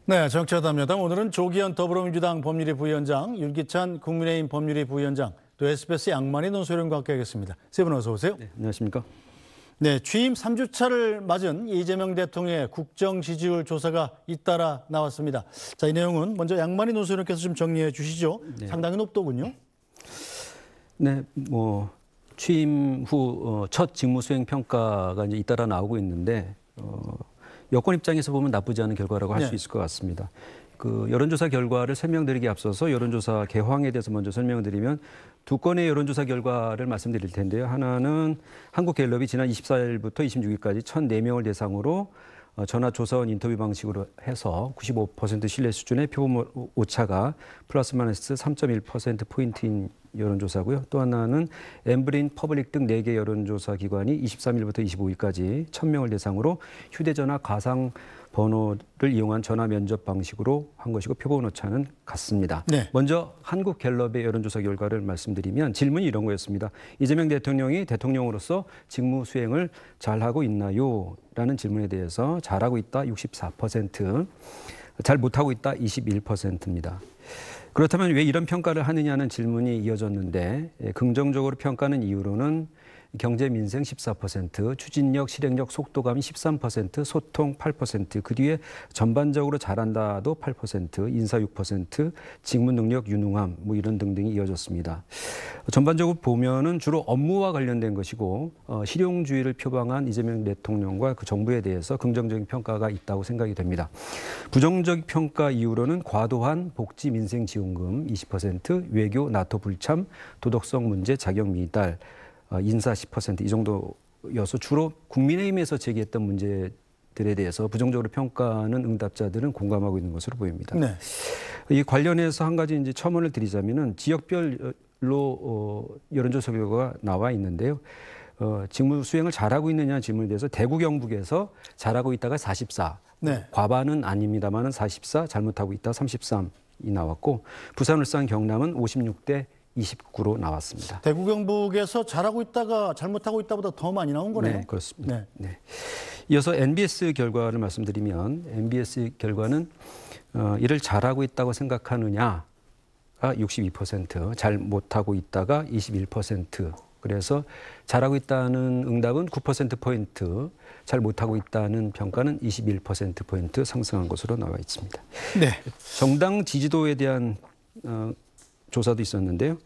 네, 정치하다입니다. 오늘은 조기현 더불어민주당 법률위 부위원장, 윤기찬 국민의힘 법률위 부위원장, 또 SBS 양만희 논설위원과 함께하겠습니다. 세 분 어서 오세요. 네, 안녕하십니까? 네, 취임 3주차를 맞은 이재명 대통령의 국정 지지율 조사가 잇따라 나왔습니다. 자, 이 내용은 먼저 양만희 논설위원께서 좀 정리해 주시죠. 네. 상당히 높더군요. 네, 취임 후 첫 직무 수행 평가가 이제 잇따라 나오고 있는데 여권 입장에서 보면 나쁘지 않은 결과라고 할 수 있을 것 같습니다. 그 여론조사 결과를 설명드리기 앞서서 여론조사 개황에 대해서 먼저 설명드리면 두 건의 여론조사 결과를 말씀드릴 텐데요. 하나는 한국갤럽이 지난 24일부터 26일까지 1,004명을 대상으로 전화조사원 인터뷰 방식으로 해서 95% 신뢰 수준의 표본 오차가 플러스 마이너스 3.1%포인트인 여론조사고요. 또 하나는 엠브린 퍼블릭 등 4개 여론조사 기관이 23일부터 25일까지 1,000명을 대상으로 휴대전화 가상 번호를 이용한 전화 면접 방식으로 한 것이고 표본 오차는 같습니다. 네. 먼저 한국갤럽의 여론조사 결과를 말씀드리면 질문이 이런 거였습니다. 이재명 대통령이 대통령으로서 직무 수행을 잘하고 있나요? 라는 질문에 대해서 잘하고 있다 64%, 잘 못하고 있다 21%입니다. 그렇다면 왜 이런 평가를 하느냐는 질문이 이어졌는데 긍정적으로 평가하는 이유로는 경제 민생 14%, 추진력, 실행력, 속도감이 13%, 소통 8%, 그 뒤에 전반적으로 잘한다도 8%, 인사 6%, 직무 능력, 유능함 이런 등등이 이어졌습니다. 전반적으로 보면은 주로 업무와 관련된 것이고 실용주의를 표방한 이재명 대통령과 그 정부에 대해서 긍정적인 평가가 있다고 생각이 됩니다. 부정적 평가 이유로는 과도한 복지 민생 지원금 20%, 외교 나토 불참, 도덕성 문제, 자격 미달, 인사 10% 이 정도여서 주로 국민의힘에서 제기했던 문제들에 대해서 부정적으로 평가하는 응답자들은 공감하고 있는 것으로 보입니다. 네. 이 관련해서 한 가지 이제 첨언을 드리자면은 지역별로 여론조사 결과가 나와 있는데요. 직무 수행을 잘하고 있느냐 질문에 대해서 대구 경북에서 잘하고 있다가 44, 네. 과반은 아닙니다만은 44, 잘못하고 있다 33이 나왔고 부산, 울산, 경남은 56대 29로 나왔습니다. 대구 경북에서 잘하고 있다가 잘못하고 있다보다 더 많이 나온 거네요. 네, 그렇습니다. 네. 네. 이어서 NBS 결과를 말씀드리면 NBS 결과는 이를 잘하고 있다고 생각하느냐가 62%, 잘 못하고 있다가 21%. 그래서 잘하고 있다는 응답은 9%포인트, 잘 못하고 있다는 평가는 21%포인트 상승한 것으로 나와 있습니다. 네. 정당 지지도에 대한 조사도 있었는데요.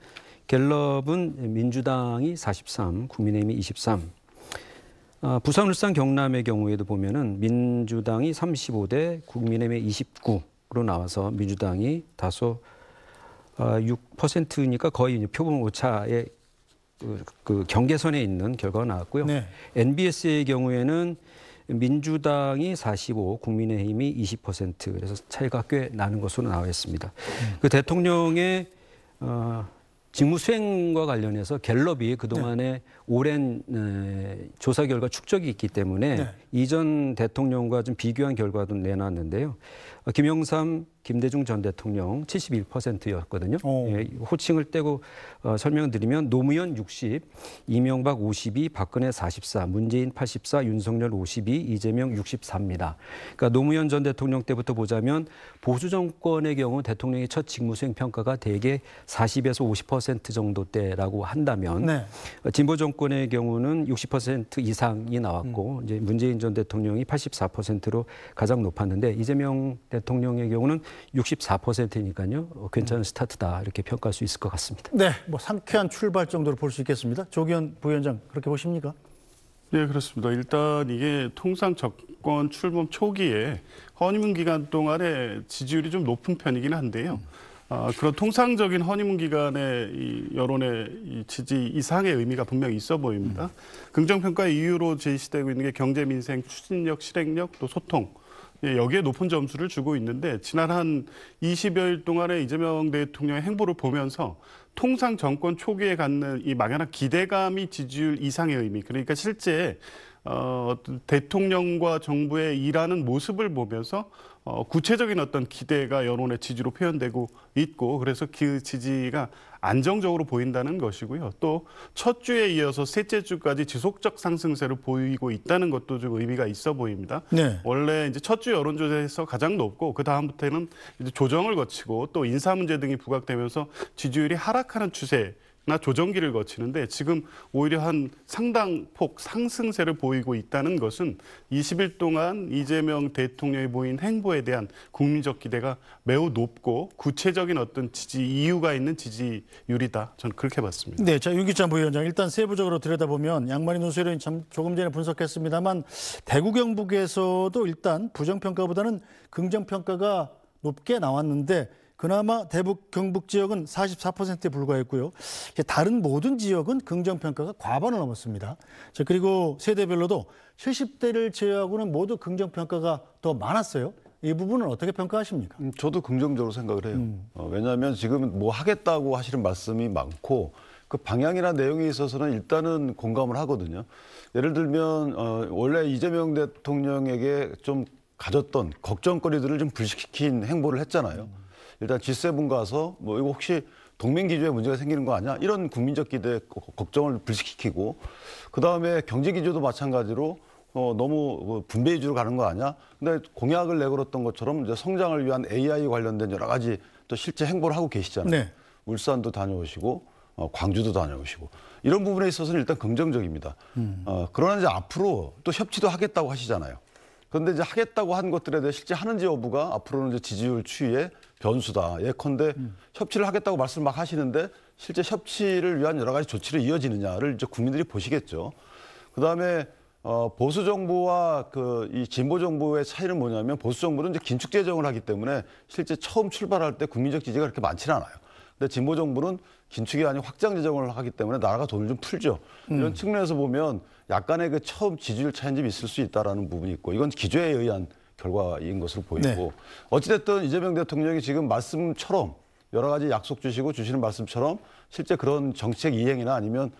갤럽은 민주당이 43, 국민의힘이 23. 부산, 울산, 경남의 경우에도 보면은 민주당이 35대 국민의힘이 29로 나와서 민주당이 다소 6%니까 거의 표본 오차의 그 경계선에 있는 결과가 나왔고요. 네. NBS의 경우에는 민주당이 45, 국민의힘이 20%. 그래서 차이가 꽤 나는 것으로 나와 있습니다. 그 대통령의 직무 수행과 관련해서 갤럽이 그동안에 오랜 조사 결과 축적이 있기 때문에 이전 대통령과 좀 비교한 결과도 내놨는데요. 김영삼, 김대중 전 대통령 71%였거든요. 예, 호칭을 떼고 설명드리면 노무현 60, 이명박 52, 박근혜 44, 문재인 84, 윤석열 52, 이재명 64입니다. 그러니까 노무현 전 대통령 때부터 보자면 보수 정권의 경우 대통령의 첫 직무 수행 평가가 대개 40에서 50% 정도대라고 한다면 진보 정권의 경우는 60% 이상이 나왔고 이제 문재인 전 대통령이 84%로 가장 높았는데 이재명 대통령의 경우는 64%니까요. 괜찮은 스타트다 이렇게 평가할 수 있을 것 같습니다. 네, 상쾌한 출발 정도로 볼 수 있겠습니다. 조기현 부위원장 그렇게 보십니까? 네, 그렇습니다. 일단 이게 통상 정권 출범 초기에 허니문 기간 동안에 지지율이 좀 높은 편이긴 한데요. 그런 통상적인 허니문 기간의 이 여론의 이 지지 이상의 의미가 분명히 있어 보입니다. 긍정평가의 이유로 제시되고 있는 게 경제, 민생, 추진력, 실행력, 또 소통. 여기에 높은 점수를 주고 있는데 지난 한 20여일 동안의 이재명 대통령의 행보를 보면서 통상 정권 초기에 갖는 이 막연한 기대감이 지지율 이상의 의미, 그러니까 실제 어떤 대통령과 정부의 일하는 모습을 보면서 구체적인 어떤 기대가 여론의 지지로 표현되고 있고 그래서 그 지지가 안정적으로 보인다는 것이고요. 또 첫 주에 이어서 셋째 주까지 지속적 상승세를 보이고 있다는 것도 좀 의미가 있어 보입니다. 네. 원래 이제 첫 주 여론조사에서 가장 높고 그 다음부터는 이제 조정을 거치고 또 인사 문제 등이 부각되면서 지지율이 하락하는 추세. 나 조정기를 거치는데 지금 오히려 한 상당폭 상승세를 보이고 있다는 것은 20일 동안 이재명 대통령이 보인 행보에 대한 국민적 기대가 매우 높고 구체적인 어떤 지지 이유가 있는 지지율이다. 저는 그렇게 봤습니다. 네, 자 윤기찬 부위원장 일단 세부적으로 들여다보면 양만희 논술위원이 참 조금 전에 분석했습니다만 대구 경북에서도 일단 부정평가보다는 긍정평가가 높게 나왔는데 그나마 대북 경북 지역은 44%에 불과했고요. 다른 모든 지역은 긍정평가가 과반을 넘었습니다. 자, 그리고 세대별로도 70대를 제외하고는 모두 긍정평가가 더 많았어요. 이 부분은 어떻게 평가하십니까? 저도 긍정적으로 생각을 해요. 왜냐하면 지금 뭐 하겠다고 하시는 말씀이 많고 그 방향이나 내용에 있어서는 일단은 공감을 하거든요. 예를 들면 원래 이재명 대통령에게 좀 가졌던 걱정거리들을 좀 불식시킨 행보를 했잖아요. 일단 G7 가서 뭐 이거 혹시 동맹 기조에 문제가 생기는 거 아니야? 이런 국민적 기대 걱정을 불식시키고 그다음에 경제 기조도 마찬가지로 너무 분배 위주로 가는 거 아니야? 근데 공약을 내걸었던 것처럼 이제 성장을 위한 AI 관련된 여러 가지 또 실제 행보를 하고 계시잖아요. 네. 울산도 다녀오시고 광주도 다녀오시고 이런 부분에 있어서는 일단 긍정적입니다. 그러나 이제 앞으로 또 협치도 하겠다고 하시잖아요. 그런데 이제 하겠다고 한 것들에 대해 실제 하는지 여부가 앞으로는 이제 지지율 추이의 변수다. 예컨대 협치를 하겠다고 말씀을 막 하시는데 실제 협치를 위한 여러 가지 조치를 이어지느냐를 이제 국민들이 보시겠죠. 그다음에 보수 정부와 이 진보 정부의 차이는 뭐냐면 보수 정부는 이제 긴축 재정을 하기 때문에 실제 처음 출발할 때 국민적 지지가 그렇게 많지는 않아요. 근데 진보 정부는 긴축이 아닌 확장 재정을 하기 때문에 나라가 돈을 좀 풀죠. 이런 측면에서 보면 약간의 그 처음 지지율 차이는 좀 있을 수 있다라는 부분이 있고 이건 기조에 의한 결과인 것으로 보이고 네. 어찌됐든 이재명 대통령이 지금 말씀처럼 여러 가지 약속 주시고 주시는 말씀처럼 실제 그런 정책 이행이나 아니면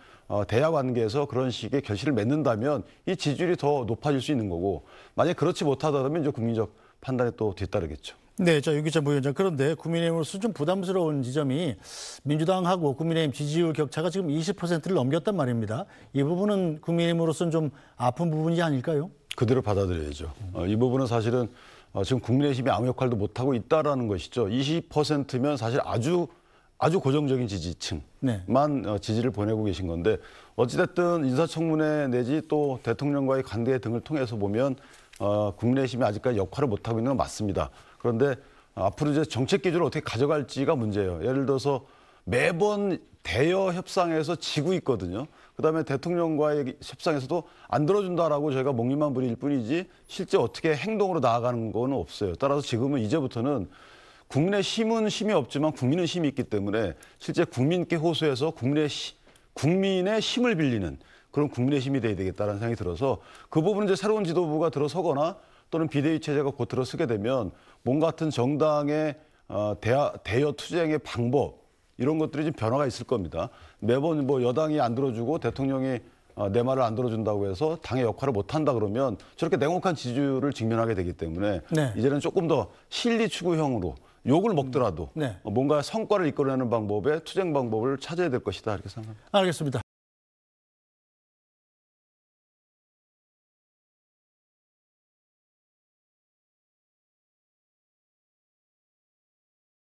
대화 관계에서 그런 식의 결실을 맺는다면 이 지지율이 더 높아질 수 있는 거고 만약 그렇지 못하다면 이제 국민적 판단에 또 뒤따르겠죠. 네, 자 윤기찬 부위원장 그런데 국민의힘으로서 좀 부담스러운 지점이 민주당하고 국민의힘 지지율 격차가 지금 20%를 넘겼단 말입니다. 이 부분은 국민의힘으로서는 좀 아픈 부분이 아닐까요? 그대로 받아들여야죠. 이 부분은 사실은 지금 국민의힘이 아무 역할도 못하고 있다라는 것이죠. 20%면 사실 아주 고정적인 지지층만 네. 지지를 보내고 계신 건데 어찌됐든 인사청문회 내지 또 대통령과의 관계 등을 통해서 보면 국민의힘이 아직까지 역할을 못하고 있는 건 맞습니다. 그런데 앞으로 이제 정책 기조를 어떻게 가져갈지가 문제예요. 예를 들어서 매번 대여 협상에서 지고 있거든요. 그다음에 대통령과의 협상에서도 안 들어준다라고 저희가 목리만 부릴 뿐이지 실제 어떻게 행동으로 나아가는 건 없어요. 따라서 지금은 이제부터는 국민의 힘은 힘이 없지만 국민은 힘이 있기 때문에 실제 국민께 호소해서 국민의 힘을 빌리는 그런 국민의 힘이 돼야 되겠다는 생각이 들어서 그 부분은 이제 새로운 지도부가 들어서거나 또는 비대위 체제가 곧 들어서게 되면 뭔가 같은 정당의 대여 투쟁의 방법 이런 것들이 좀 변화가 있을 겁니다. 매번 뭐 여당이 안 들어주고 대통령이 내 말을 안 들어준다고 해서 당의 역할을 못한다 그러면 저렇게 냉혹한 지지율을 직면하게 되기 때문에 네. 이제는 조금 더 실리 추구형으로 욕을 먹더라도 네. 뭔가 성과를 이끌어내는 방법의 투쟁 방법을 찾아야 될 것이다 이렇게 생각합니다. 알겠습니다.